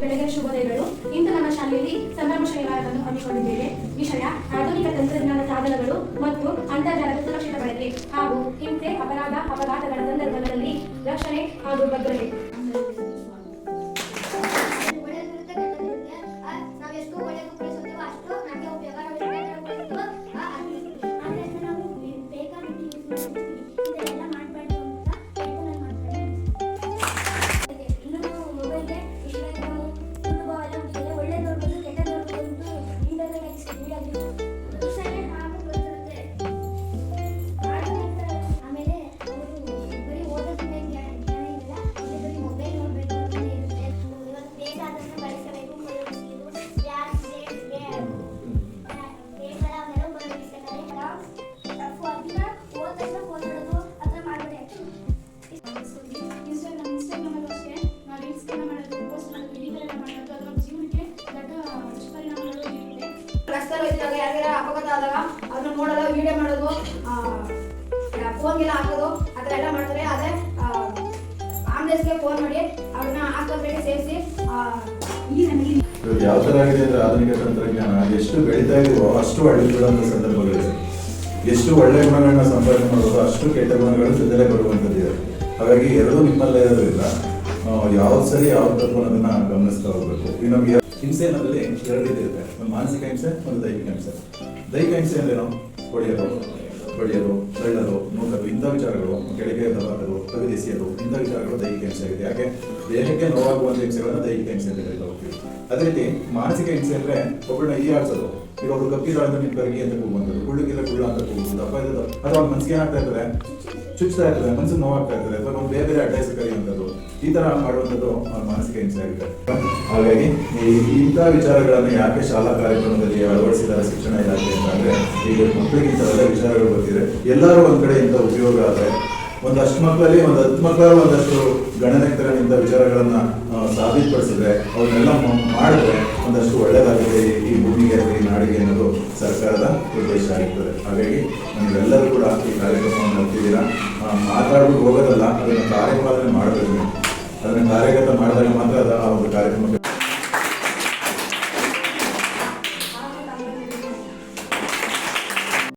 ಬೆಳಗಿನ ಶುಭೋದಯಗಳು. ಇಂದು ನಮ್ಮ ಶಾಲೆಯಲ್ಲಿ ಸಂಭ್ರಮ ಶನಿವಾರವನ್ನು ಹಮ್ಮಿಕೊಂಡಿದ್ದೇವೆ. ವಿಷಯ ಆಧುನಿಕ ತಂತ್ರಜ್ಞಾನ ಸಾಧನಗಳು ಮತ್ತು ಅಂತರ್ಜಾಲದ ಸುರಕ್ಷಿತ ಬಳಕೆ ಹಾಗೂ ಹಿಂಸೆ, ಅಪರಾಧ, ಅಪಘಾತಗಳ ಸಂದರ್ಭಗಳಲ್ಲಿ ರಕ್ಷಣೆ ಹಾಗೂ ಭದ್ರತೆ. ಯಾರಿಗಾರ ಅಪಘಾತ ಆದಾಗ ಅದನ್ನ ನೋಡೋದು, ವಿಡಿಯೋ ಮಾಡೋದು, ಫೋನ್ಗೆಲ್ಲ ಹಾಕೋದು ಆ ಥರ ಎಲ್ಲ ಮಾಡ್ತಾರೆ. ಆದರೆ ಆಂಬುಲೆನ್ಸ್ಗೆ ಫೋನ್ ಮಾಡಿ ಅವ್ರನ್ನ ಆಸ್ಪತ್ರೆಗೆ ಸೇರಿಸಿ ಯಾವ ಥರ ಆಗಿದೆ ಅಂದರೆ ಆಧುನಿಕ ತಂತ್ರಜ್ಞಾನ ಎಷ್ಟು ಬೆಳೀತಾ ಇದೆಯೋ ಅಷ್ಟು ಒಳ್ಳೆ ಬಿಡುವಂಥ ಸಂದರ್ಭಗಳಿದೆ. ಎಷ್ಟು ಒಳ್ಳೆ ಗುಣಗಳನ್ನ ಸಂಪಾದನೆ ಮಾಡೋದು ಅಷ್ಟು ಕೆಟ್ಟ ಗುಣಗಳು ಜೊತೆಲೇ ಬರುವಂಥದ್ದಿದೆ. ಹಾಗಾಗಿ ಎರಡೂ ನಿಮ್ಮಲ್ಲೇ ಇರೋದ್ರಿಂದ ಯಾವ್ದು ಸರಿ ಯಾವ್ದು ತಪ್ಪು ಅನ್ನೋದನ್ನ ಗಮನಿಸ್ತಾ ಹೋಗ್ಬೇಕು. ಈ ನಮಗೆ ಹಿಂಸೆ ಅನ್ನೋದ್ರಲ್ಲಿ ಎರಡು ರೀತಿ ಇರುತ್ತೆ. ಒಂದು ಮಾನಸಿಕ ಹಿಂಸೆ, ಒಂದು ದೈಹಿಕ ಹಿಂಸೆ. ದೈಹಿಕ ಹಿಂಸೆ ಅಂದ್ರೇನು? ಬಡಿಯೋದು, ತಳ್ಳೋದು, ನೋಡೋದು, ಇಂಥ ವಿಚಾರಗಳು, ಕೆಳಗೆ ದಬಾಕೋದು, ತೆಗೆದೆಸೆಯೋದು, ಇಂಥ ವಿಚಾರಗಳು ದೈಹಿಕ ಹಿಂಸೆ ಆಗಿದೆ. ಯಾಕೆ ದೇಹಕ್ಕೆ ನೋವಾಗುವಂಥ ಹಿಂಸೆಗಳನ್ನ ದೈಹಿಕ ಹಿಂಸೆ ಅಂತ ಹೇಳ್ತಾ ಹೋಗ್ತೀವಿ. ಅದೇ ರೀತಿ ಮಾನಸಿಕ ಹಿಂಸೆ ಅಂದ್ರೆ ಒಬ್ಬಳನ್ನ ಈಯಾಡ್ಸೋದು, ಈಗ ಒಬ್ರು ಕಪ್ಪಿದಾಳಂದ್ರೆ ನಿನ್ ಕರಗಿ ಅಂತ ಕೂಗುವಂಥದ್ದು, ಕುಳ್ಳಿಗಿಲ್ಲ ಕುಳ್ಳ ಅಂತ ಕೂಗುವುದು, ದಪ್ಪ ಇರೋದು, ಅದು ಅವ್ನ ಮನಸ್ಸಿಗೆ ಏನಾಗ್ತಾ ಇರ್ತದೆ, ಚುಚ್ತಾ ಇರ್ತದೆ, ಮನಸ್ಸಿಗೆ ನೋವಾಗ್ತಾ ಇರ್ತದೆ, ಅಥವಾ ಒಂದು ಬೇರೆ ಬೇರೆ ಅಡ್ಡಾಯಿಸಿ ಕರೆಯುವಂಥದ್ದು, ಈ ತರ ಮಾಡುವಂಥದ್ದು ಮಾನಸಿಕ ಹಿಂಸೆ ಆಗಿದೆ. ಹಾಗಾಗಿ ಇಂಥ ವಿಚಾರಗಳನ್ನು ಯಾಕೆ ಶಾಲಾ ಕಾರ್ಯಕ್ರಮದಲ್ಲಿ ಅಳವಡಿಸಿದ್ದಾರೆ ಶಿಕ್ಷಣ ಇಲಾಖೆ ಅಂತಂದ್ರೆ, ಈಗ ಮಕ್ಕಳಿಗೆ ಇಂಥವೆಲ್ಲ ವಿಚಾರಗಳು ಗೊತ್ತಿದೆ. ಎಲ್ಲರೂ ಒಂದ್ ಕಡೆ ಇಂಥ ಉಪಯೋಗ ಆದರೆ ಒಂದಷ್ಟು ಮಕ್ಕಳಲ್ಲಿ 10 ಮಕ್ಕಳು ಒಂದಷ್ಟು ಗಣನೆತರ ಇಂಥ ವಿಚಾರಗಳನ್ನ ಸಾಬೀತುಪಡಿಸಿದ್ರೆ, ಅವನ್ನೆಲ್ಲ ಮಾಡಿದ್ರೆ ಒಂದಷ್ಟು ಒಳ್ಳೆಯದಾಗುತ್ತೆ ಈ ಭೂಮಿಗೆ, ಈ ನಾಡಿಗೆ ಅನ್ನೋದು ಸರ್ಕಾರದ ಉದ್ದೇಶ ಆಗಿರ್ತದೆ. ಹಾಗಾಗಿ ನೀವೆಲ್ಲರೂ ಕೂಡ ಈ ಕಾರ್ಯಕ್ರಮವನ್ನು ನಡೆತಿದ್ದೀರಾ. ಮಾತಾಡ್ಬಿಟ್ಟು ಹೋಗೋದಲ್ಲ, ಅದನ್ನು ಕಾರ್ಯಪಾಲನೆ ಮಾಡಬೇಕು. ಅದನ್ನು ಕಾರ್ಯಗತ ಮಾಡಿದಾಗ ಮಾತ್ರ ಆ ಒಂದು ಕಾರ್ಯಕ್ರಮಕ್ಕೆ